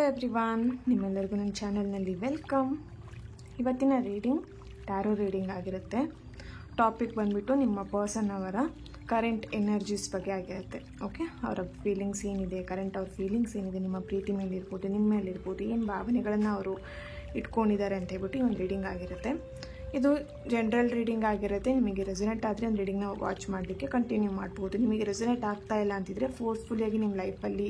Hello everyone, ನಿಮ್ಮೆಲ್ಲರಿಗೂ ನನ್ನ ಚಾನಲ್ನಲ್ಲಿ ವೆಲ್ಕಮ್. ಇವತ್ತಿನ ರೀಡಿಂಗ್ ಟ್ಯಾರೋ ರೀಡಿಂಗ್ ಆಗಿರುತ್ತೆ. ಟಾಪಿಕ್ ಬಂದುಬಿಟ್ಟು ನಿಮ್ಮ ಪರ್ಸನ್ ಅವರ ಕರೆಂಟ್ ಎನರ್ಜೀಸ್ ಬಗ್ಗೆ ಆಗಿರುತ್ತೆ. ಓಕೆ, ಅವರ ಫೀಲಿಂಗ್ಸ್ ಏನಿದೆ, ಕರೆಂಟ್ ಅವ್ರ ಫೀಲಿಂಗ್ಸ್ ಏನಿದೆ, ನಿಮ್ಮ ಪ್ರೀತಿ ಮೇಲೆ ಇರ್ಬೋದು, ನಿಮ್ಮ ಮೇಲೆ ಇರ್ಬೋದು, ಏನು ಭಾವನೆಗಳನ್ನು ಅವರು ಇಟ್ಕೊಂಡಿದ್ದಾರೆ ಅಂತ ಹೇಳ್ಬಿಟ್ಟು ಈ ಒಂದು ರೀಡಿಂಗ್ ಆಗಿರುತ್ತೆ. ಇದು ಜನರಲ್ ರೀಡಿಂಗ್ ಆಗಿರುತ್ತೆ. ನಿಮಗೆ ರೆಸೊನೇಟ್ ಆದರೆ ಒಂದು ರೀಡಿಂಗ್ನ ವಾಚ್ ಮಾಡಲಿಕ್ಕೆ ಕಂಟಿನ್ಯೂ ಮಾಡ್ಬೋದು. ನಿಮಗೆ ರೆಸೊನೇಟ್ ಆಗ್ತಾ ಇಲ್ಲ ಅಂತಿದ್ರೆ ಫೋರ್ಸ್ಫುಲಿಯಾಗಿ ನಿಮ್ಮ ಲೈಫಲ್ಲಿ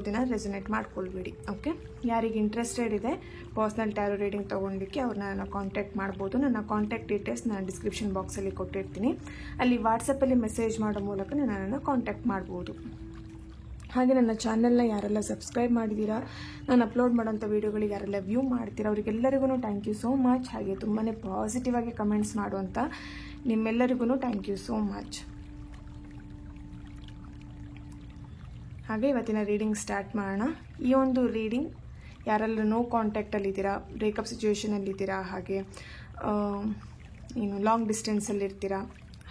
ಇದನ್ನು ರೆಸೊನೇಟ್ ಮಾಡ್ಕೊಳ್ಬೇಡಿ. ಓಕೆ, ಯಾರಿಗೆ ಇಂಟ್ರೆಸ್ಟೆಡ್ ಇದೆ ಪರ್ಸ್ನಲ್ ಟ್ಯಾರೋ ರೀಡಿಂಗ್ ತೊಗೊಳ್ಲಿಕ್ಕೆ ಅವ್ರನ್ನ ನಾನು ಕಾಂಟ್ಯಾಕ್ಟ್ ಮಾಡ್ಬೋದು. ನನ್ನ ಕಾಂಟ್ಯಾಕ್ಟ್ ಡೀಟೇಲ್ಸ್ ನಾನು ಡಿಸ್ಕ್ರಿಪ್ಷನ್ ಬಾಕ್ಸಲ್ಲಿ ಕೊಟ್ಟಿರ್ತೀನಿ. ಅಲ್ಲಿ ವಾಟ್ಸಪ್ಪಲ್ಲಿ ಮೆಸೇಜ್ ಮಾಡೋ ಮೂಲಕ ನನ್ನನ್ನು ಕಾಂಟ್ಯಾಕ್ಟ್ ಮಾಡ್ಬೋದು. ಹಾಗೆ ನನ್ನ ಚಾನಲ್ನ ಯಾರೆಲ್ಲ ಸಬ್ಸ್ಕ್ರೈಬ್ ಮಾಡಿದ್ದೀರಾ, ನಾನು ಅಪ್ಲೋಡ್ ಮಾಡೋಂಥ ವೀಡಿಯೋಗಳಿಗೆ ಯಾರೆಲ್ಲ ವ್ಯೂ ಮಾಡ್ತೀರಾ, ಅವರಿಗೆಲ್ಲರಿಗೂ ಥ್ಯಾಂಕ್ ಯು ಸೋ ಮಚ್. ಹಾಗೆ ತುಂಬಾ ಪಾಸಿಟಿವ್ ಆಗಿ ಕಮೆಂಟ್ಸ್ ಮಾಡುವಂಥ ನಿಮ್ಮೆಲ್ಲರಿಗೂ ಥ್ಯಾಂಕ್ ಯು ಸೋ ಮಚ್. ಹಾಗೆ ಇವತ್ತಿನ ರೀಡಿಂಗ್ ಸ್ಟಾರ್ಟ್ ಮಾಡೋಣ. ಈ ಒಂದು ರೀಡಿಂಗ್ ಯಾರೆಲ್ಲ ನೋ ಕಾಂಟ್ಯಾಕ್ಟಲ್ಲಿದ್ದೀರಾ, ಬ್ರೇಕಪ್ ಸಿಚುವೇಷನಲ್ಲಿದ್ದೀರಾ, ಹಾಗೆ ಲಾಂಗ್ ಡಿಸ್ಟೆನ್ಸಲ್ಲಿರ್ತೀರಾ,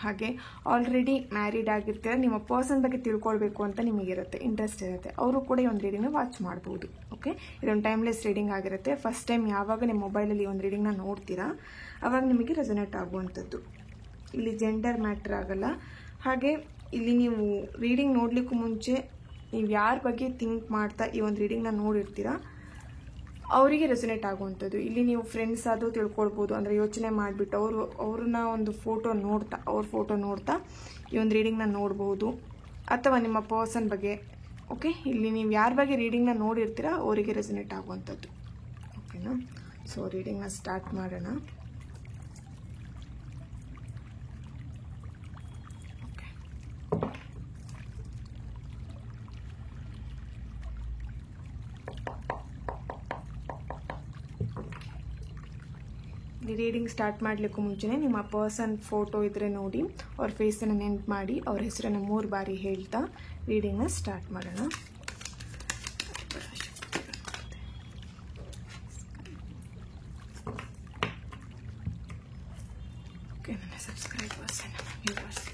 ಹಾಗೆ ಆಲ್ರೆಡಿ ಮ್ಯಾರಿಡ್ ಆಗಿರ್ತೀರ, ನಿಮ್ಮ ಪರ್ಸನ್ ಬಗ್ಗೆ ತಿಳ್ಕೊಳ್ಬೇಕು ಅಂತ ನಿಮಗಿರುತ್ತೆ, ಇಂಟ್ರೆಸ್ಟ್ ಇರುತ್ತೆ, ಅವರು ಕೂಡ ಈ ಒಂದು ರೀಡಿಂಗ್ನ ವಾಚ್ ಮಾಡ್ಬೋದು. ಓಕೆ, ಇದೊಂದು ಟೈಮ್ಲೆಸ್ ರೀಡಿಂಗ್ ಆಗಿರುತ್ತೆ. ಫಸ್ಟ್ ಟೈಮ್ ಯಾವಾಗ ನಿಮ್ಮ ಮೊಬೈಲಲ್ಲಿ ಒಂದು ರೀಡಿಂಗ್ನ ನೋಡ್ತೀರಾ ಆವಾಗ ನಿಮಗೆ ರೆಸೊನೇಟ್ ಆಗುವಂಥದ್ದು. ಇಲ್ಲಿ ಜೆಂಡರ್ ಮ್ಯಾಟ್ರ್ ಆಗಲ್ಲ. ಹಾಗೆ ಇಲ್ಲಿ ನೀವು ರೀಡಿಂಗ್ ನೋಡಲಿಕ್ಕೂ ಮುಂಚೆ ನೀವು ಯಾರ ಬಗ್ಗೆ ಥಿಂಕ್ ಮಾಡ್ತಾ ಈ ಒಂದು ರೀಡಿಂಗ್ನ ನೋಡಿರ್ತೀರಾ ಅವರಿಗೆ ರೆಸೊನೇಟ್ ಆಗುವಂಥದ್ದು. ಇಲ್ಲಿ ನೀವು ಫ್ರೆಂಡ್ಸ್ ಆದರೂ ತಿಳ್ಕೊಳ್ಬೋದು. ಅಂದರೆ ಯೋಚನೆ ಮಾಡಿಬಿಟ್ಟು ಅವ್ರನ್ನ ಒಂದು ಅವ್ರ ಫೋಟೋ ನೋಡ್ತಾ ಈ ಒಂದು ರೀಡಿಂಗ್ನ ನೋಡ್ಬೋದು, ಅಥವಾ ನಿಮ್ಮ ಪರ್ಸನ್ ಬಗ್ಗೆ. ಓಕೆ, ಇಲ್ಲಿ ನೀವು ಯಾರ ಬಗ್ಗೆ ರೀಡಿಂಗ್ನ ನೋಡಿರ್ತೀರಾ ಅವರಿಗೆ ರೆಸೊನೇಟ್ ಆಗುವಂಥದ್ದು. ಓಕೆನಾ? ಸೊ ರೀಡಿಂಗ್ನ ಸ್ಟಾರ್ಟ್ ಮಾಡೋಣ. ರೀಡಿಂಗ್ ಸ್ಟಾರ್ಟ್ ಮಾಡಲಿಕ್ಕೂ ಮುಂಚೆನೇ ನಿಮ್ಮ ಪರ್ಸನ್ ಫೋಟೋ ಇದ್ದರೆ ನೋಡಿ, ಅವ್ರ ಫೇಸನ್ನು ನೆನ್ಪು ಮಾಡಿ, ಅವ್ರ ಹೆಸರನ್ನು 3 ಬಾರಿ ಹೇಳ್ತಾ ರೀಡಿಂಗ್ನ ಸ್ಟಾರ್ಟ್ ಮಾಡೋಣ. ಓಕೆ, ನನ್ನ ಸಬ್ಸ್ಕ್ರೈಬರ್ಸ್ ವ್ಯೂವರ್ಸ್,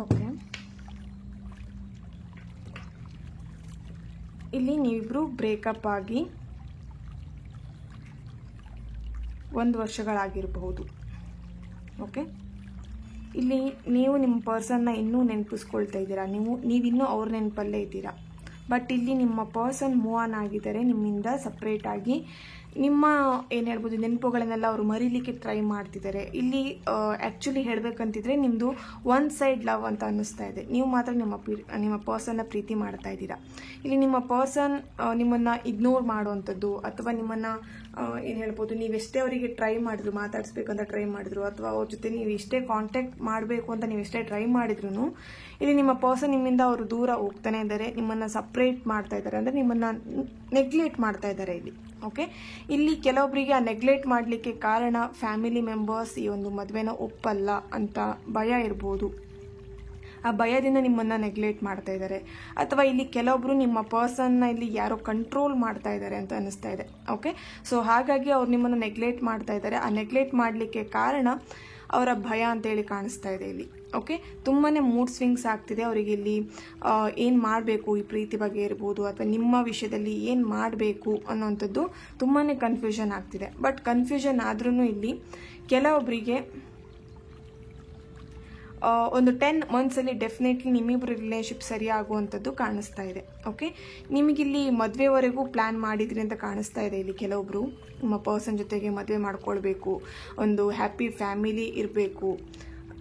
ಓಕೆ, ಇಲ್ಲಿ ನೀವಿಬ್ರು ಬ್ರೇಕಪ್ ಆಗಿ 1 ವರ್ಷಗಳಾಗಿರಬಹುದು. ಓಕೆ, ಇಲ್ಲಿ ನೀವು ನಿಮ್ಮ ಪರ್ಸನ್ನ ಇನ್ನೂ ನೆನಪಿಸ್ಕೊಳ್ತಾ ಇದ್ದೀರಾ, ನೀವಿನ್ನೂ ಅವ್ರ ನೆನಪಲ್ಲೇ ಇದ್ದೀರಾ. ಬಟ್ ಇಲ್ಲಿ ನಿಮ್ಮ ಪರ್ಸನ್ ಮೂವ್ ಆನ್ ಆಗಿದ್ದಾರೆ, ನಿಮ್ಮಿಂದ ಸಪ್ರೇಟ್ ಆಗಿ. ನಿಮ್ಮ ಏನು ಹೇಳ್ಬೋದು, ನೆನಪುಗಳನ್ನೆಲ್ಲ ಅವರು ಮರೀಲಿಕ್ಕೆ ಟ್ರೈ ಮಾಡ್ತಿದ್ದಾರೆ. ಇಲ್ಲಿ ಆ್ಯಕ್ಚುಲಿ ಹೇಳಬೇಕಂತಿದ್ರೆ ನಿಮ್ಮದು ಒನ್ ಸೈಡ್ ಲವ್ ಅಂತ ಅನ್ನಿಸ್ತಾ ಇದೆ. ನೀವು ಮಾತ್ರ ನಿಮ್ಮ ಪರ್ಸನ್ನ ಪ್ರೀತಿ ಮಾಡ್ತಾ ಇದ್ದೀರಾ. ಇಲ್ಲಿ ನಿಮ್ಮ ಪರ್ಸನ್ ನಿಮ್ಮನ್ನು ಇಗ್ನೋರ್ ಮಾಡುವಂಥದ್ದು, ಅಥವಾ ನಿಮ್ಮನ್ನು ಏನು ಹೇಳ್ಬೋದು, ನೀವೆಷ್ಟೇ ಅವರಿಗೆ ಟ್ರೈ ಮಾಡಿದ್ರು, ಮಾತಾಡಿಸ್ಬೇಕಂತ ಟ್ರೈ ಮಾಡಿದ್ರು, ಅಥವಾ ಅವ್ರ ಜೊತೆ ನೀವು ಎಷ್ಟೇ ಕಾಂಟ್ಯಾಕ್ಟ್ ಮಾಡಬೇಕು ಅಂತ ನೀವು ಎಷ್ಟೇ ಟ್ರೈ ಮಾಡಿದ್ರು ಇಲ್ಲಿ ನಿಮ್ಮ ಪರ್ಸನ್ ನಿಮ್ಮಿಂದ ಅವರು ದೂರ ಹೋಗ್ತಾನೆ ಇದ್ದಾರೆ, ನಿಮ್ಮನ್ನು ಸಪ್ರೇಟ್ ಮಾಡ್ತಾ ಇದ್ದಾರೆ, ಅಂದರೆ ನಿಮ್ಮನ್ನು ನೆಗ್ಲೆಕ್ಟ್ ಮಾಡ್ತಾ ಇದ್ದಾರೆ ಇಲ್ಲಿ. ಓಕೆ, ಇಲ್ಲಿ ಕೆಲವೊಬ್ಬರಿಗೆ ಆ ನೆಗ್ಲೆಕ್ಟ್ ಮಾಡಲಿಕ್ಕೆ ಕಾರಣ ಫ್ಯಾಮಿಲಿ ಮೆಂಬರ್ಸ್ ಈ ಒಂದು ಮದುವೆನ ಒಪ್ಪಲ್ಲ ಅಂತ ಭಯ ಇರ್ಬೋದು. ಆ ಭಯದಿಂದ ನಿಮ್ಮನ್ನು ನೆಗ್ಲೆಕ್ಟ್ ಮಾಡ್ತಾ ಇದ್ದಾರೆ, ಅಥವಾ ಇಲ್ಲಿ ಕೆಲವೊಬ್ರು ನಿಮ್ಮ ಪರ್ಸನ್ನ ಇಲ್ಲಿ ಯಾರೋ ಕಂಟ್ರೋಲ್ ಮಾಡ್ತಾ ಇದ್ದಾರೆ ಅಂತ ಅನ್ನಿಸ್ತಾ ಇದೆ. ಓಕೆ, ಸೊ ಹಾಗಾಗಿ ಅವ್ರು ನಿಮ್ಮನ್ನು ನೆಗ್ಲೆಕ್ಟ್ ಮಾಡ್ತಾ ಇದ್ದಾರೆ. ಆ ನೆಗ್ಲೆಕ್ಟ್ ಮಾಡಲಿಕ್ಕೆ ಕಾರಣ ಅವರ ಭಯ ಅಂತೇಳಿ ಕಾಣಿಸ್ತಾ ಇದೆ ಇಲ್ಲಿ. ಓಕೆ, ತುಂಬಾ ಮೂಡ್ ಸ್ವಿಂಗ್ಸ್ ಆಗ್ತಿದೆ ಅವರಿಗೆ. ಇಲ್ಲಿ ಏನು ಮಾಡಬೇಕು ಈ ಪ್ರೀತಿ ಬಗ್ಗೆ ಇರ್ಬೋದು, ಅಥವಾ ನಿಮ್ಮ ವಿಷಯದಲ್ಲಿ ಏನು ಮಾಡಬೇಕು ಅನ್ನೋಂಥದ್ದು ತುಂಬಾ ಕನ್ಫ್ಯೂಷನ್ ಆಗ್ತಿದೆ. ಬಟ್ ಕನ್ಫ್ಯೂಷನ್ ಆದ್ರೂ ಇಲ್ಲಿ ಕೆಲವೊಬ್ಬರಿಗೆ ಒಂದು 10 ಮಂತ್ಸಲ್ಲಿ ಡೆಫಿನೆಟ್ಲಿ ನಿಮ್ಮಿಬ್ಬರು ರಿಲೇಶನ್ಶಿಪ್ ಸರಿಯಾಗುವಂಥದ್ದು ಕಾಣಿಸ್ತಾ ಇದೆ. ಓಕೆ, ನಿಮಗಿಲ್ಲಿ ಮದುವೆವರೆಗೂ ಪ್ಲ್ಯಾನ್ ಮಾಡಿದ್ರಿ ಅಂತ ಕಾಣಿಸ್ತಾ ಇದೆ. ಇಲ್ಲಿ ಕೆಲವೊಬ್ಬರು ನಿಮ್ಮ ಪರ್ಸನ್ ಜೊತೆಗೆ ಮದುವೆ ಮಾಡ್ಕೊಳ್ಬೇಕು, ಒಂದು ಹ್ಯಾಪಿ ಫ್ಯಾಮಿಲಿ ಇರಬೇಕು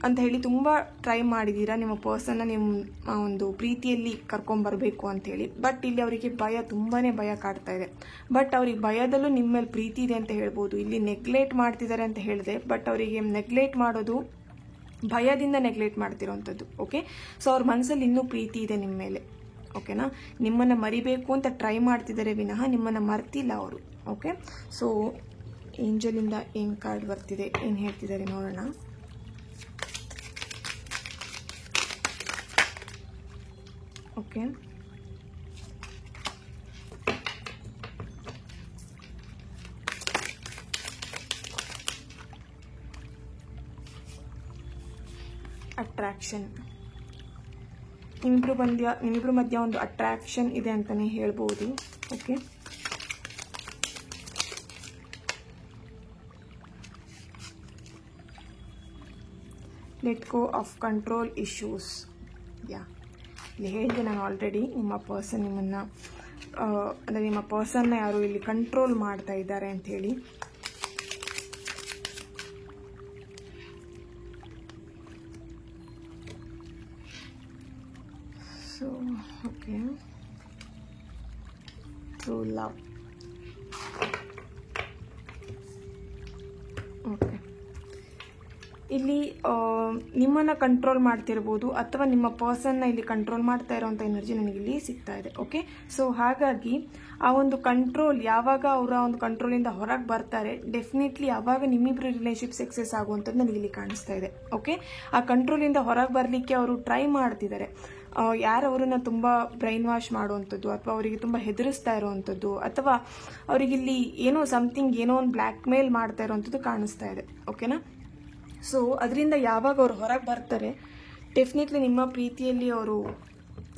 ಅಂತ ಹೇಳಿ ತುಂಬ ಟ್ರೈ ಮಾಡಿದ್ದೀರಾ. ನಿಮ್ಮ ಪರ್ಸನ್ನ ನಿಮ್ಮ ಒಂದು ಪ್ರೀತಿಯಲ್ಲಿ ಕರ್ಕೊಂಬರಬೇಕು ಅಂಥೇಳಿ. ಬಟ್ ಇಲ್ಲಿ ಅವರಿಗೆ ತುಂಬಾ ಭಯ ಕಾಡ್ತಾ ಇದೆ. ಬಟ್ ಅವ್ರಿಗೆ ಭಯದಲ್ಲೂ ನಿಮ್ಮ ಮೇಲೆ ಪ್ರೀತಿ ಇದೆ ಅಂತ ಹೇಳ್ಬೋದು. ಇಲ್ಲಿ ನೆಗ್ಲೆಕ್ಟ್ ಮಾಡ್ತಿದ್ದಾರೆ ಅಂತ ಹೇಳಿದೆ, ಬಟ್ ಅವರಿಗೆ ನೆಗ್ಲೆಕ್ಟ್ ಮಾಡೋದು ಭಯದಿಂದ ನೆಗ್ಲೆಕ್ಟ್ ಮಾಡ್ತಿರೋವಂಥದ್ದು. ಓಕೆ, ಸೊ ಅವ್ರ ಮನಸ್ಸಲ್ಲಿ ಇನ್ನೂ ಪ್ರೀತಿ ಇದೆ ನಿಮ್ಮ ಮೇಲೆ. ಓಕೆನಾ, ನಿಮ್ಮನ್ನು ಮರಿಬೇಕು ಅಂತ ಟ್ರೈ ಮಾಡ್ತಿದ್ದಾರೆ ವಿನಃ ನಿಮ್ಮನ್ನು ಮರ್ತಿಲ್ಲ ಅವರು. ಓಕೆ, ಸೊ ಏಂಜಲಿಂದ ಏನು ಕಾರ್ಡ್ ಬರ್ತಿದೆ, ಏನು ಹೇಳ್ತಿದ್ದಾರೆ ನೋಡೋಣ. ಓಕೆ, ಅಟ್ರಾಕ್ಷನ್, ನಿಮ್ಮಿಬ್ರು ಮಧ್ಯ ಒಂದು ಅಟ್ರಾಕ್ಷನ್ ಇದೆ ಅಂತಾನೆ ಹೇಳ್ಬೋದು. Okay, let go of control issues. ಇಲ್ಲಿ ಹೇಳಿದೆ ನಾನು ಆಲ್ರೆಡಿ, ನಿಮ್ಮ ಪರ್ಸನ್ ನಿಮ್ಮನ್ನು ಅಂದರೆ ನಿಮ್ಮ ಪರ್ಸನ್ನ ಯಾರು ಇಲ್ಲಿ ಕಂಟ್ರೋಲ್ ಮಾಡ್ತಾ ಇದ್ದಾರೆ ಅಂತ ಹೇಳಿ. So okay, true love. Okay, ಇಲ್ಲಿ ನಿಮ್ಮನ್ನು ಕಂಟ್ರೋಲ್ ಮಾಡ್ತಿರ್ಬೋದು ಅಥವಾ ನಿಮ್ಮ ಪರ್ಸನ್ನ ಇಲ್ಲಿ ಕಂಟ್ರೋಲ್ ಮಾಡ್ತಾ ಇರೋವಂಥ ಎನರ್ಜಿ ನನಗಿಲ್ಲಿ ಸಿಗ್ತಾ ಇದೆ. ಓಕೆ, ಸೊ ಹಾಗಾಗಿ ಆ ಒಂದು ಕಂಟ್ರೋಲ್ ಯಾವಾಗ ಅವರ ಒಂದು ಕಂಟ್ರೋಲಿಂದ ಹೊರಗೆ ಬರ್ತಾರೆ, ಡೆಫಿನೆಟ್ಲಿ ಯಾವಾಗ ನಿಮ್ಮಿಬ್ಬರು ರಿಲೇಶನ್ಶಿಪ್ ಸಕ್ಸಸ್ ಆಗುವಂಥದ್ದು ನನಗಿಲ್ಲಿ ಕಾಣಿಸ್ತಾ ಇದೆ. ಓಕೆ, ಆ ಕಂಟ್ರೋಲಿಂದ ಹೊರಗೆ ಬರಲಿಕ್ಕೆ ಅವರು ಟ್ರೈ ಮಾಡ್ತಿದ್ದಾರೆ. ಯಾರು ಅವರನ್ನು ತುಂಬ ಬ್ರೈನ್ ವಾಶ್ ಮಾಡುವಂಥದ್ದು ಅಥವಾ ಅವರಿಗೆ ತುಂಬ ಹೆದರಿಸ್ತಾ ಇರೋವಂಥದ್ದು ಅಥವಾ ಅವರಿಗಿಲ್ಲಿ ಏನೋ ಒಂದು ಬ್ಲ್ಯಾಕ್ ಮೇಲ್ ಮಾಡ್ತಾ ಇರೋವಂಥದ್ದು ಕಾಣಿಸ್ತಾ ಇದೆ. ಓಕೆನಾ, ಸೊ ಅದರಿಂದ ಯಾವಾಗ ಅವರು ಹೊರಗೆ ಬರ್ತಾರೆ, ಡೆಫಿನೆಟ್ಲಿ ನಿಮ್ಮ ಪ್ರೀತಿಯಲ್ಲಿ ಅವರು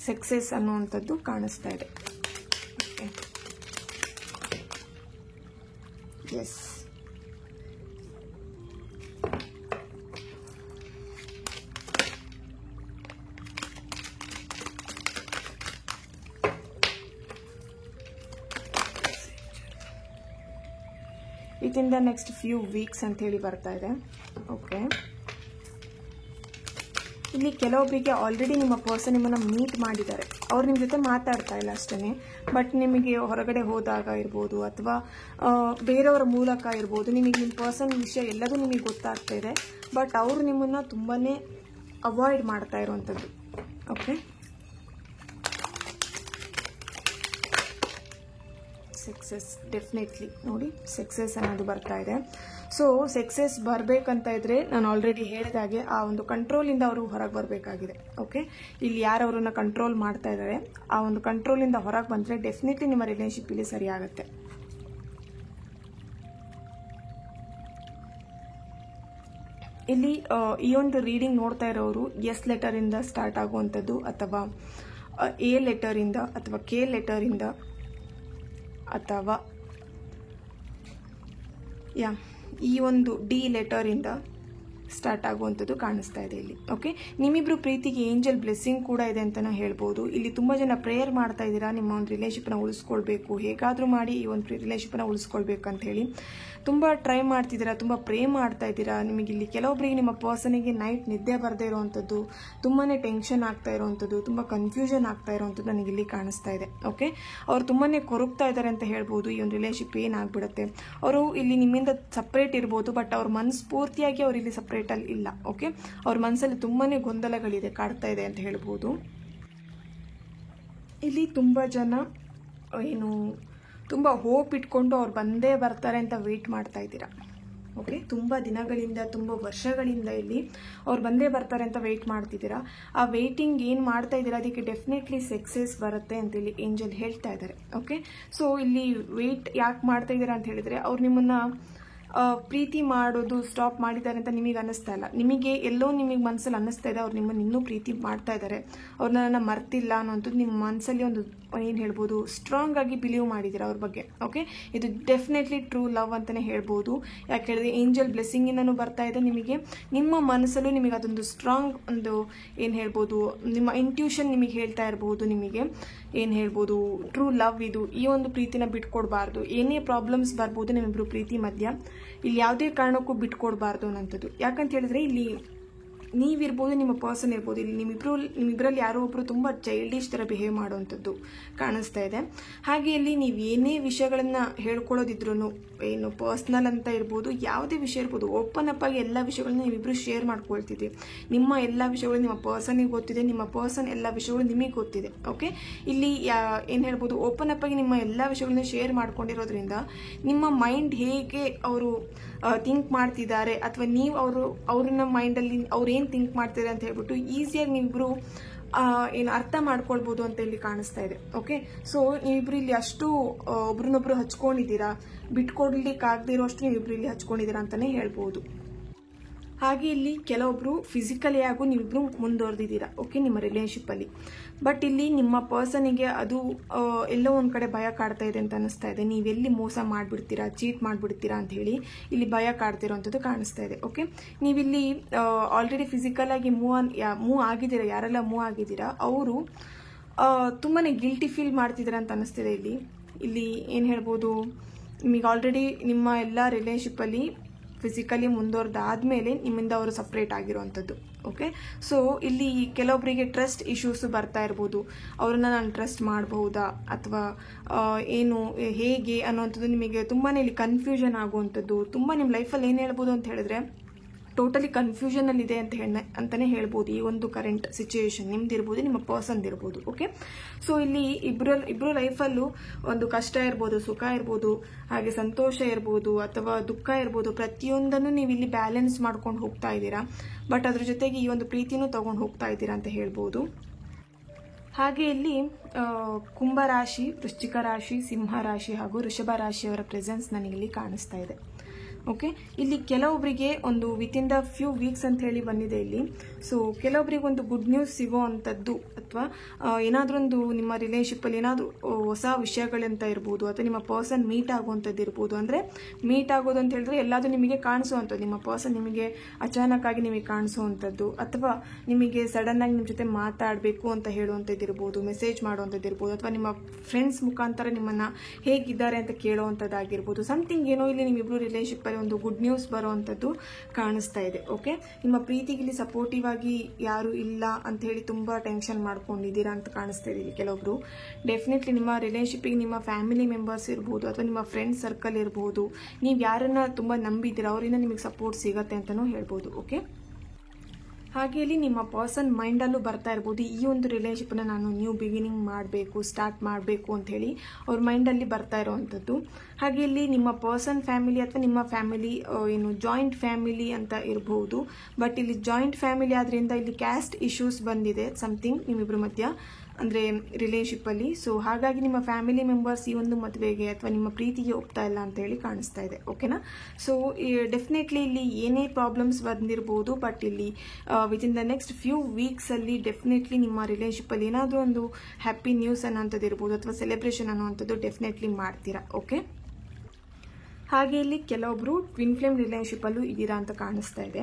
ಸಕ್ಸಸ್ ಅನ್ನುವಂಥದ್ದು ಕಾಣಿಸ್ತಾ ಇದೆ. Yes, within the next few weeks ಅಂತ ಹೇಳಿ ಬರ್ತಾ ಇದೆ. ಓಕೆ, ಇಲ್ಲಿ ಕೆಲವೊಬ್ಬರಿಗೆ ಆಲ್ರೆಡಿ ನಿಮ್ಮ ಪರ್ಸನ್ ನಿಮ್ಮನ್ನು ಮೀಟ್ ಮಾಡಿದ್ದಾರೆ, ಅವ್ರು ನಿಮ್ಮ ಜೊತೆ ಮಾತಾಡ್ತಾ ಇಲ್ಲ ಅಷ್ಟೇ, ಬಟ್ ನಿಮಗೆ ಹೊರಗಡೆ ಹೋದಾಗ ಇರ್ಬೋದು ಅಥವಾ ಬೇರೆಯವರ ಮೂಲಕ ಇರ್ಬೋದು, ನಿಮಗೆ ನಿಮ್ಮ ಪರ್ಸನ್ ವಿಷಯ ಎಲ್ಲದೂ ನಿಮಗೆ ಗೊತ್ತಾಗ್ತಾ ಇದೆ, ಬಟ್ ಅವರು ನಿಮ್ಮನ್ನು ತುಂಬಾ ಅವಾಯ್ಡ್ ಮಾಡ್ತಾ ಇರುವಂಥದ್ದು. ಓಕೆ, ಸಕ್ಸಸ್ ಡೆಫಿನೆಟ್ಲಿ ನೋಡಿ, ಸಕ್ಸಸ್ ಅನ್ನೋದು ಬರ್ತಾ ಇದೆ. ಸೊ ಸಕ್ಸಸ್ ಬರಬೇಕಂತ ಇದ್ರೆ ನಾನು ಆಲ್ರೆಡಿ ಹೇಳಿದಾಗೆ ಆ ಒಂದು ಕಂಟ್ರೋಲಿಂದ ಅವರು ಹೊರಗೆ ಬರಬೇಕಾಗಿದೆ. ಓಕೆ, ಇಲ್ಲಿ ಯಾರು ಅವರನ್ನು ಕಂಟ್ರೋಲ್ ಮಾಡ್ತಾ ಇದ್ದಾರೆ ಆ ಒಂದು ಕಂಟ್ರೋಲಿಂದ ಹೊರಗೆ ಬಂದರೆ ಡೆಫಿನೆಟ್ಲಿ ನಿಮ್ಮ ರಿಲೇಶನ್ಶಿಪ್ ಇಲ್ಲಿ ಸರಿಯಾಗುತ್ತೆ. ಇಲ್ಲಿ ಈ ಒಂದು ರೀಡಿಂಗ್ ನೋಡ್ತಾ ಇರೋರು ಎಸ್ ಲೆಟರಿಂದ ಸ್ಟಾರ್ಟ್ ಆಗುವಂಥದ್ದು ಅಥವಾ ಎ ಲೆಟರಿಂದ ಅಥವಾ ಕೆ ಲೆಟರಿಂದ ಅಥವಾ ಈ ಒಂದು ಡಿ ಲೆಟರಿಂದ ಸ್ಟಾರ್ಟ್ ಆಗುವಂಥದ್ದು ಕಾಣಿಸ್ತಾ ಇದೆ ಇಲ್ಲಿ. ಓಕೆ, ನಿಮ್ಮಿಬ್ರು ಪ್ರೀತಿಗೆ ಏಂಜಲ್ ಬ್ಲೆಸ್ಸಿಂಗ್ ಕೂಡ ಇದೆ ಅಂತಲೇ ಹೇಳ್ಬೋದು. ಇಲ್ಲಿ ತುಂಬ ಜನ ಪ್ರೇಯರ್ ಮಾಡ್ತಾ ಇದ್ದೀರಾ, ನಿಮ್ಮ ಒಂದು ರಿಲೇಶನ್ಶಿಪ್ನ ಉಳಿಸ್ಕೊಳ್ಬೇಕು, ಹೇಗಾದರೂ ಮಾಡಿ ಈ ಒಂದು ರಿಲೇಶನ್ಶಿಪ್ನ ಉಳಿಸ್ಕೊಳ್ಬೇಕು ಅಂತ ಹೇಳಿ ತುಂಬ ಟ್ರೈ ಮಾಡ್ತಿದ್ದೀರಾ, ತುಂಬ ಪ್ರೇ ಮಾಡ್ತಾ ಇದ್ದೀರಾ. ನಿಮಗೆ ಇಲ್ಲಿ ಕೆಲವೊಬ್ಬರಿಗೆ ನಿಮ್ಮ ಪರ್ಸನಿಗೆ ನೈಟ್ ನಿದ್ದೆ ಬರದೇ ಇರೋವಂಥದ್ದು, ತುಂಬಾ ಟೆನ್ಷನ್ ಆಗ್ತಾ ಇರೋವಂಥದ್ದು, ತುಂಬ ಕನ್ಫ್ಯೂಷನ್ ಆಗ್ತಾ ಇರೋವಂಥದ್ದು ನನಗೆ ಇಲ್ಲಿ ಕಾಣಿಸ್ತಾ ಇದೆ. ಓಕೆ, ಅವ್ರು ತುಂಬಾ ಕೊರಗ್ತಾ ಇದ್ದಾರೆ ಅಂತ ಹೇಳ್ಬೋದು. ಈ ಒಂದು ರಿಲೇಶನ್ಶಿಪ್ ಏನಾಗ್ಬಿಡುತ್ತೆ, ಅವರು ಇಲ್ಲಿ ನಿಮ್ಮಿಂದ ಸಪ್ರೇಟ್ ಇರ್ಬೋದು, ಬಟ್ ಅವ್ರ ಮನಸ್ಫೂರ್ತಿಯಾಗಿ ಅವ್ರು ಇಲ್ಲಿ ಸಪ್ರೇಟಲ್ಲಿ ಇಲ್ಲ. ಓಕೆ, ಅವ್ರ ಮನಸ್ಸಲ್ಲಿ ತುಂಬಾ ಗೊಂದಲಗಳಿದೆ, ಕಾಡ್ತಾ ಇದೆ ಅಂತ ಹೇಳ್ಬೋದು. ಇಲ್ಲಿ ತುಂಬ ಜನ ತುಂಬ ಹೋಪ್ ಇಟ್ಕೊಂಡು ಅವ್ರು ಬಂದೇ ಬರ್ತಾರೆ ಅಂತ ವೆಯ್ಟ್ ಮಾಡ್ತಾ ಇದ್ದೀರಾ. ಓಕೆ, ತುಂಬ ದಿನಗಳಿಂದ ತುಂಬ ವರ್ಷಗಳಿಂದ ಇಲ್ಲಿ ಅವ್ರು ಬಂದೇ ಬರ್ತಾರೆ ಅಂತ ವೆಯ್ಟ್ ಮಾಡ್ತಿದ್ದೀರಾ. ಆ ವೆಯ್ಟಿಂಗ್ ಏನು ಮಾಡ್ತಾ ಇದ್ದೀರಾ ಅದಕ್ಕೆ ಡೆಫಿನೆಟ್ಲಿ ಸಕ್ಸಸ್ ಬರುತ್ತೆ ಅಂತ ಇಲ್ಲಿ ಏಂಜಲ್ ಹೇಳ್ತಾ ಇದ್ದಾರೆ. ಓಕೆ, ಸೊ ಇಲ್ಲಿ ವೆಯ್ಟ್ ಯಾಕೆ ಮಾಡ್ತಾ ಇದ್ದೀರಾ ಅಂತ ಹೇಳಿದರೆ, ಅವ್ರು ನಿಮ್ಮನ್ನು ಪ್ರೀತಿ ಮಾಡೋದು ಸ್ಟಾಪ್ ಮಾಡಿದ್ದಾರೆ ಅಂತ ನಿಮಗೆ ಅನ್ನಿಸ್ತಾ ಇಲ್ಲ. ನಿಮಗೆ ಎಲ್ಲೋ ನಿಮಗೆ ಮನಸ್ಸಲ್ಲಿ ಅನ್ನಿಸ್ತಾ ಇದೆ ಅವ್ರು ನಿಮ್ಮನ್ನು ಇನ್ನೂ ಪ್ರೀತಿ ಮಾಡ್ತಾ ಇದ್ದಾರೆ, ಅವ್ರನ್ನ ನನ್ನ ಮರ್ತಿಲ್ಲ ಅನ್ನೋಂಥದ್ದು ನಿಮ್ಮ ಮನಸ್ಸಲ್ಲಿ ಒಂದು ಏನು ಹೇಳ್ಬೋದು, ಸ್ಟ್ರಾಂಗ್ ಆಗಿ ಬಿಲೀವ್ ಮಾಡಿದ್ದೀರಾ ಅವ್ರ ಬಗ್ಗೆ. ಓಕೆ, ಇದು ಡೆಫಿನೆಟ್ಲಿ ಟ್ರೂ ಲವ್ ಅಂತಲೇ ಹೇಳ್ಬೋದು. ಯಾಕೆ ಹೇಳಿದ್ರೆ ಏಂಜಲ್ ಬ್ಲೆಸ್ಸಿಂಗಿಂದನೂ ಬರ್ತಾ ಇದೆ ನಿಮಗೆ, ನಿಮ್ಮ ಮನಸ್ಸಲ್ಲೂ ನಿಮಗೆ ಅದೊಂದು ಸ್ಟ್ರಾಂಗ್ ಒಂದು ಏನು ಹೇಳ್ಬೋದು, ನಿಮ್ಮ ಇಂಟ್ಯೂಷನ್ ನಿಮಗೆ ಹೇಳ್ತಾ ಇರ್ಬೋದು, ನಿಮಗೆ ಏನು ಹೇಳ್ಬೋದು ಟ್ರೂ ಲವ್ ಇದು, ಈ ಒಂದು ಪ್ರೀತಿನ ಬಿಟ್ಕೊಡ್ಬಾರ್ದು. ಏನೇ ಪ್ರಾಬ್ಲಮ್ಸ್ ಬರ್ಬೋದು ನಿಮ್ಮಿಬ್ರು ಪ್ರೀತಿ ಮಧ್ಯ, ಇಲ್ಲಿ ಯಾವುದೇ ಕಾರಣಕ್ಕೂ ಬಿಟ್ಕೊಡ್ಬಾರ್ದು ಅನ್ನೋಂಥದ್ದು. ಯಾಕಂತ ಹೇಳಿದ್ರೆ ಇಲ್ಲಿ ನೀವಿರ್ಬೋದು, ನಿಮ್ಮ ಪರ್ಸನ್ ಇರ್ಬೋದು. ಇಲ್ಲಿ ನಿಮ್ಮಿಬ್ಬರಲ್ಲಿ ಯಾರೋ ಒಬ್ಬರು ತುಂಬ ಚೈಲ್ಡಿಶ್ ಥರ ಬಿಹೇವ್ ಮಾಡುವಂಥದ್ದು ಕಾಣಿಸ್ತಾ ಇದೆ. ಹಾಗೆ ಇಲ್ಲಿ ನೀವು ಏನೇ ವಿಷಯಗಳನ್ನು ಹೇಳ್ಕೊಳ್ಳೋದಿದ್ರು, ಏನು ಪರ್ಸ್ನಲ್ ಅಂತ ಇರ್ಬೋದು, ಯಾವುದೇ ವಿಷಯ ಇರ್ಬೋದು, ಓಪನ್ ಅಪ್ ಆಗಿ ಎಲ್ಲ ವಿಷಯಗಳನ್ನ ನೀವಿಬ್ಬರು ಶೇರ್ ಮಾಡ್ಕೊಳ್ತಿದ್ದೀವಿ. ನಿಮ್ಮ ಎಲ್ಲ ವಿಷಯಗಳು ನಿಮ್ಮ ಪರ್ಸನಿಗೆ ಗೊತ್ತಿದೆ, ನಿಮ್ಮ ಪರ್ಸನ್ ಎಲ್ಲ ವಿಷಯಗಳು ನಿಮಗೆ ಗೊತ್ತಿದೆ. ಓಕೆ, ಇಲ್ಲಿ ಏನು ಹೇಳ್ಬೋದು, ಓಪನ್ ಅಪ್ ಆಗಿ ನಿಮ್ಮ ಎಲ್ಲ ವಿಷಯಗಳನ್ನ ಶೇರ್ ಮಾಡ್ಕೊಂಡಿರೋದ್ರಿಂದ ನಿಮ್ಮ ಮೈಂಡ್ ಹೇಗೆ ಅವರು ಥಿಂಕ್ ಮಾಡ್ತಿದ್ದಾರೆ, ಅಥವಾ ನೀವು ಅವ್ರನ್ನ ಮೈಂಡಲ್ಲಿ ಅವ್ರು ಏನು ಥಿಂಕ್ ಮಾಡ್ತಿದ್ದಾರೆ ಅಂತ ಹೇಳ್ಬಿಟ್ಟು ಈಸಿಯಾಗಿ ನೀವಿಬ್ರು ಏನು ಅರ್ಥ ಮಾಡ್ಕೊಳ್ಬೋದು ಅಂತ ಇಲ್ಲಿ ಕಾಣಿಸ್ತಾ ಇದೆ. ಓಕೆ, ಸೊ ನೀವಿಬ್ರು ಇಲ್ಲಿ ಅಷ್ಟು ಒಬ್ರನ್ನೊಬ್ರು ಹಚ್ಕೊಂಡಿದ್ದೀರಾ, ಬಿಟ್ಕೊಡ್ಲಿಕ್ಕೆ ಆಗದೆ ಇರೋಷ್ಟು ನೀವಿಬ್ರು ಇಲ್ಲಿ ಹಚ್ಕೊಂಡಿದ್ದೀರಾ ಅಂತಾನೆ ಹೇಳ್ಬೋದು. ಹಾಗೆ ಇಲ್ಲಿ ಕೆಲವೊಬ್ರು ಫಿಸಿಕಲಿ ಆಗು ನೀವಿಬ್ರು ಮುಂದುವರೆದಿದ್ದೀರಾ. ಓಕೆ, ನಿಮ್ಮ ರಿಲೇಶನ್ಶಿಪ್ಪಲ್ಲಿ. ಬಟ್ ಇಲ್ಲಿ ನಿಮ್ಮ ಪರ್ಸನಿಗೆ ಅದು ಎಲ್ಲೋ ಒಂದು ಕಡೆ ಭಯ ಕಾಡ್ತಾ ಇದೆ ಅಂತ ಅನಿಸ್ತಾ ಇದೆ. ನೀವೆಲ್ಲಿ ಮೋಸ ಮಾಡಿಬಿಡ್ತೀರಾ, ಚೀಟ್ ಮಾಡಿಬಿಡ್ತೀರಾ ಅಂತ ಹೇಳಿ ಇಲ್ಲಿ ಭಯ ಕಾಡ್ತಿರೋಂಥದ್ದು ಕಾಣಿಸ್ತಾ ಇದೆ. ಓಕೆ, ನೀವಿಲ್ಲಿ ಆಲ್ರೆಡಿ ಫಿಸಿಕಲ್ ಆಗಿ ಮೂವ್ ಆಗಿದ್ದೀರಾ, ಯಾರೆಲ್ಲ ಮೂವ್ ಆಗಿದ್ದೀರಾ ಅವರು ತುಂಬಾ ಗಿಲ್ಟಿ ಫೀಲ್ ಮಾಡ್ತಿದ್ದೀರಾ ಅಂತ ಅನಿಸ್ತಿದೆ. ಇಲ್ಲಿ ಏನು ಹೇಳ್ಬೋದು, ನಿಮಗೆ ಆಲ್ರೆಡಿ ನಿಮ್ಮ ಎಲ್ಲ ರಿಲೇಶನ್ಶಿಪ್ಪಲ್ಲಿ ಫಿಸಿಕಲಿ ಮುಂದುವರೆದಾದ್ಮೇಲೆ ನಿಮ್ಮಿಂದ ಅವರು ಸಪ್ರೇಟ್ ಆಗಿರುವಂಥದ್ದು. ಓಕೆ, ಸೊ ಇಲ್ಲಿ ಕೆಲವೊಬ್ಬರಿಗೆ ಟ್ರಸ್ಟ್ ಇಶ್ಯೂಸ್ ಬರ್ತಾ ಇರ್ಬೋದು. ಅವ್ರನ್ನ ನಾನು ಟ್ರಸ್ಟ್ ಮಾಡಬಹುದಾ ಅಥವಾ ಏನು ಹೇಗೆ ಅನ್ನೋವಂಥದ್ದು ನಿಮಗೆ ತುಂಬಾ ಇಲ್ಲಿ ಕನ್ಫ್ಯೂಷನ್ ಆಗುವಂಥದ್ದು. ತುಂಬ ನಿಮ್ಮ ಲೈಫಲ್ಲಿ ಏನು ಹೇಳ್ಬೋದು ಅಂತ ಹೇಳಿದ್ರೆ ಟೋಟಲಿ ಕನ್ಫ್ಯೂಷನಲ್ಲಿದೆ ಅಂತಲೇ ಹೇಳ್ಬೋದು. ಈ ಒಂದು ಕರೆಂಟ್ ಸಿಚುಯೇಷನ್ ನಿಮ್ದಿರ್ಬೋದು, ನಿಮ್ಮ ಪರ್ಸನ್ದಿರ್ಬೋದು. ಓಕೆ, ಸೊ ಇಲ್ಲಿ ಇಬ್ಬರು ಲೈಫಲ್ಲೂ ಒಂದು ಕಷ್ಟ ಇರ್ಬೋದು, ಸುಖ ಇರ್ಬೋದು, ಹಾಗೆ ಸಂತೋಷ ಇರ್ಬೋದು ಅಥವಾ ದುಃಖ ಇರ್ಬೋದು, ಪ್ರತಿಯೊಂದನ್ನು ನೀವು ಇಲ್ಲಿ ಬ್ಯಾಲೆನ್ಸ್ ಮಾಡ್ಕೊಂಡು ಹೋಗ್ತಾ ಇದ್ದೀರಾ. ಬಟ್ ಅದ್ರ ಜೊತೆಗೆ ಈ ಒಂದು ಪ್ರೀತಿನೂ ತಗೊಂಡು ಹೋಗ್ತಾ ಇದ್ದೀರಾ ಅಂತ ಹೇಳ್ಬೋದು. ಹಾಗೆ ಇಲ್ಲಿ ಕುಂಭರಾಶಿ, ವೃಶ್ಚಿಕ ರಾಶಿ, ಸಿಂಹ ರಾಶಿ ಹಾಗೂ ವೃಷಭ ರಾಶಿಯವರ ಪ್ರೆಸೆನ್ಸ್ ನನಗಿಲ್ಲಿ ಕಾಣಿಸ್ತಾ ಇದೆ. ಓಕೆ, ಇಲ್ಲಿ ಕೆಲವೊಬ್ಬರಿಗೆ ಒಂದು ವಿತಿನ್ ದ ಫ್ಯೂ ವೀಕ್ಸ್ ಅಂತ ಹೇಳಿ ಬಂದಿದೆ ಇಲ್ಲಿ. ಸೊ ಕೆಲವೊಬ್ಬರಿಗೆ ಒಂದು ಗುಡ್ ನ್ಯೂಸ್ ಸಿಗೋ ಅಂಥದ್ದು ಅಥವಾ ಏನಾದರೂ ಒಂದು ನಿಮ್ಮ ರಿಲೇಶನ್ಶಿಪ್ಪಲ್ಲಿ ಏನಾದರೂ ಹೊಸ ವಿಷಯಗಳಂತ ಇರ್ಬೋದು, ಅಥವಾ ನಿಮ್ಮ ಪರ್ಸನ್ ಮೀಟ್ ಆಗುವಂಥದ್ದು ಇರ್ಬೋದು. ಅಂದರೆ ಮೀಟ್ ಆಗೋದು ಅಂತ ಹೇಳಿದ್ರೆ ಎಲ್ಲಾದರೂ ನಿಮಗೆ ಕಾಣಿಸುವಂಥದ್ದು, ನಿಮ್ಮ ಪರ್ಸನ್ ನಿಮಗೆ ಅಚಾನಕ್ ಆಗಿ ನಿಮಗೆ ಕಾಣಿಸುವಂಥದ್ದು, ಅಥವಾ ನಿಮಗೆ ಸಡನ್ ಆಗಿ ನಿಮ್ಮ ಜೊತೆ ಮಾತಾಡಬೇಕು ಅಂತ ಹೇಳುವಂಥದ್ದು ಇರ್ಬೋದು, ಮೆಸೇಜ್ ಮಾಡುವಂಥದ್ದು ಇರ್ಬೋದು, ಅಥವಾ ನಿಮ್ಮ ಫ್ರೆಂಡ್ಸ್ ಮುಖಾಂತರ ನಿಮ್ಮನ್ನು ಹೇಗಿದ್ದಾರೆ ಅಂತ ಕೇಳುವಂಥದ್ದಾಗಿರ್ಬೋದು. ಸಮಥಿಂಗ್ ಏನೋ ಇಲ್ಲಿ ನಿಮ್ಮಿಬ್ರು ರಿಲೇಶನ್ಶಿಪ್ಪಲ್ಲಿ ಒಂದು ಗುಡ್ ನ್ಯೂಸ್ ಬರುವಂಥದ್ದು ಕಾಣಿಸ್ತಾ ಇದೆ. ಓಕೆ, ನಿಮ್ಮ ಪ್ರೀತಿಗೆ ಇಲ್ಲಿ ಸಪೋರ್ಟಿವ್ ಆಗಿ ಯಾರು ಇಲ್ಲ ಅಂತ ಹೇಳಿ ತುಂಬಾ ಟೆನ್ಷನ್ ಮಾಡ್ಕೊಂಡಿದ್ದೀರಾ ಅಂತ ಕಾಣಿಸ್ತಾ ಇದೆ. ಕೆಲವೊಬ್ರು ಡೆಫಿನೆಟ್ಲಿ ನಿಮ್ಮ ರಿಲೇಶನ್ಶಿಪ್ಪಿಗೆ ನಿಮ್ಮ ಫ್ಯಾಮಿಲಿ ಮೆಂಬರ್ಸ್ ಇರ್ಬೋದು ಅಥವಾ ನಿಮ್ಮ ಫ್ರೆಂಡ್ ಸರ್ಕಲ್ ಇರ್ಬೋದು, ನೀವು ಯಾರನ್ನ ತುಂಬಾ ನಂಬಿದ್ದೀರಾ ಅವರಿಂದ ನಿಮಗೆ ಸಪೋರ್ಟ್ ಸಿಗತ್ತೆ ಅಂತಲೂ ಹೇಳ್ಬೋದು. ಓಕೆ, ಹಾಗೆ ಇಲ್ಲಿ ನಿಮ್ಮ ಪರ್ಸನ್ ಮೈಂಡಲ್ಲೂ ಬರ್ತಾ ಇರ್ಬೋದು, ಈ ಒಂದು ರಿಲೇಶನ್ಶಿಪ್ನ ನಾನು ನ್ಯೂ ಬಿಗಿನಿಂಗ್ ಮಾಡಬೇಕು, ಸ್ಟಾರ್ಟ್ ಮಾಡಬೇಕು ಅಂತ ಹೇಳಿ ಅವ್ರ ಮೈಂಡಲ್ಲಿ ಬರ್ತಾ ಇರೋವಂಥದ್ದು. ಹಾಗೆ ಇಲ್ಲಿ ನಿಮ್ಮ ಪರ್ಸನ್ ಫ್ಯಾಮಿಲಿ ಅಥವಾ ನಿಮ್ಮ ಫ್ಯಾಮಿಲಿ ಏನು ಜಾಯಿಂಟ್ ಫ್ಯಾಮಿಲಿ ಅಂತ ಇರಬಹುದು. ಬಟ್ ಇಲ್ಲಿ ಜಾಯಿಂಟ್ ಫ್ಯಾಮಿಲಿ ಆದ್ರಿಂದ ಇಲ್ಲಿ ಕ್ಯಾಸ್ಟ್ ಇಶ್ಯೂಸ್ ಬಂದಿದೆ ಸಮಥಿಂಗ್ ನಿಮ್ಮಿಬ್ಬರ ಮಧ್ಯ, ಅಂದರೆ ರಿಲೇಶನ್ಶಿಪ್ಪಲ್ಲಿ. ಸೊ ಹಾಗಾಗಿ ನಿಮ್ಮ ಫ್ಯಾಮಿಲಿ ಮೆಂಬರ್ಸ್ ಈ ಒಂದು ಮದುವೆಗೆ ಅಥವಾ ನಿಮ್ಮ ಪ್ರೀತಿಗೆ ಒಪ್ತಾ ಇಲ್ಲ ಅಂತ ಹೇಳಿ ಕಾಣಿಸ್ತಾ ಇದೆ. ಓಕೆನಾ, ಸೊ ಡೆಫಿನೆಟ್ಲಿ ಇಲ್ಲಿ ಏನೇ ಪ್ರಾಬ್ಲಮ್ಸ್ ಬಂದಿರಬಹುದು, ಬಟ್ ಇಲ್ಲಿ ವಿತಿನ್ ದ ನೆಕ್ಸ್ಟ್ ಫ್ಯೂ ವೀಕ್ಸಲ್ಲಿ ಡೆಫಿನೆಟ್ಲಿ ನಿಮ್ಮ ರಿಲೇಶನ್ಶಿಪ್ಪಲ್ಲಿ ಏನಾದರೂ ಒಂದು ಹ್ಯಾಪಿ ನ್ಯೂಸ್ ಅನ್ನೋಂಥದ್ದು ಇರ್ಬೋದು ಅಥವಾ ಸೆಲೆಬ್ರೇಷನ್ ಅನ್ನೋವಂಥದ್ದು ಡೆಫಿನೆಟ್ಲಿ ಮಾಡ್ತೀರಾ. ಓಕೆ, ಹಾಗೆ ಇಲ್ಲಿ ಕೆಲವೊಬ್ರು ಟ್ವಿನ್ ಫ್ಲೇಮ್ ರಿಲೇಶನ್ಶಿಪ್ಪಲ್ಲೂ ಇದ್ದೀರಾ ಅಂತ ಕಾಣಿಸ್ತಾ ಇದೆ.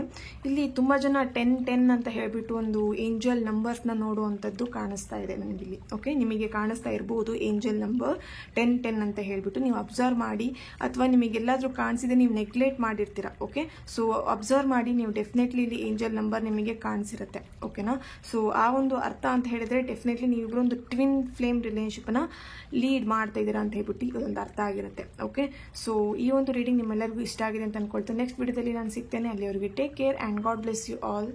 ಇಲ್ಲಿ ತುಂಬ ಜನ 10-10 ಅಂತ ಹೇಳ್ಬಿಟ್ಟು ಒಂದು ಏಂಜಲ್ ನಂಬರ್ಸ್ನ ನೋಡುವಂಥದ್ದು ಕಾಣಿಸ್ತಾ ಇದೆ ನನಗಿಲ್ಲಿ. ಓಕೆ, ನಿಮಗೆ ಕಾಣಿಸ್ತಾ ಇರ್ಬೋದು ಏಂಜಲ್ ನಂಬರ್ 10-10 ಅಂತ ಹೇಳ್ಬಿಟ್ಟು. ನೀವು ಅಬ್ಸರ್ವ್ ಮಾಡಿ, ಅಥವಾ ನಿಮಗೆಲ್ಲಾದರೂ ಕಾಣಿಸಿದೆ ನೀವು ನೆಗ್ಲೆಕ್ಟ್ ಮಾಡಿರ್ತೀರಾ. ಓಕೆ, ಸೊ ಅಬ್ಸರ್ವ್ ಮಾಡಿ, ನೀವು ಡೆಫಿನೆಟ್ಲಿ ಇಲ್ಲಿ ಏಂಜಲ್ ನಂಬರ್ ನಿಮಗೆ ಕಾಣಿಸಿರುತ್ತೆ. ಓಕೆನಾ, ಸೊ ಆ ಒಂದು ಅರ್ಥ ಅಂತ ಹೇಳಿದ್ರೆ ಡೆಫಿನೆಟ್ಲಿ ನೀವಿಬ್ರು ಒಂದು ಟ್ವಿನ್ ಫ್ಲೇಮ್ ರಿಲೇಶನ್ಶಿಪ್ನ ಲೀಡ್ ಮಾಡ್ತಾ ಇದ್ದೀರಾ ಅಂತ ಹೇಳ್ಬಿಟ್ಟು ಇದೊಂದು ಅರ್ಥ ಆಗಿರುತ್ತೆ. ಓಕೆ, ಸೊ ಈ ಒಂದು ರೀಡಿಂಗ್ ನಿಮ್ಮೆಲ್ಲರಿಗೂ ಇಷ್ಟ ಆಗಿದೆ ಅಂತ ಅನ್ಕೊಳ್ತೇನೆ. ನೆಕ್ಸ್ಟ್ ವಿಡಿಯೋದಲ್ಲಿ ನಾನು ಸಿಗ್ತೇನೆ. ಅಲ್ಲಿವರೆಗೆ take care and god bless you all.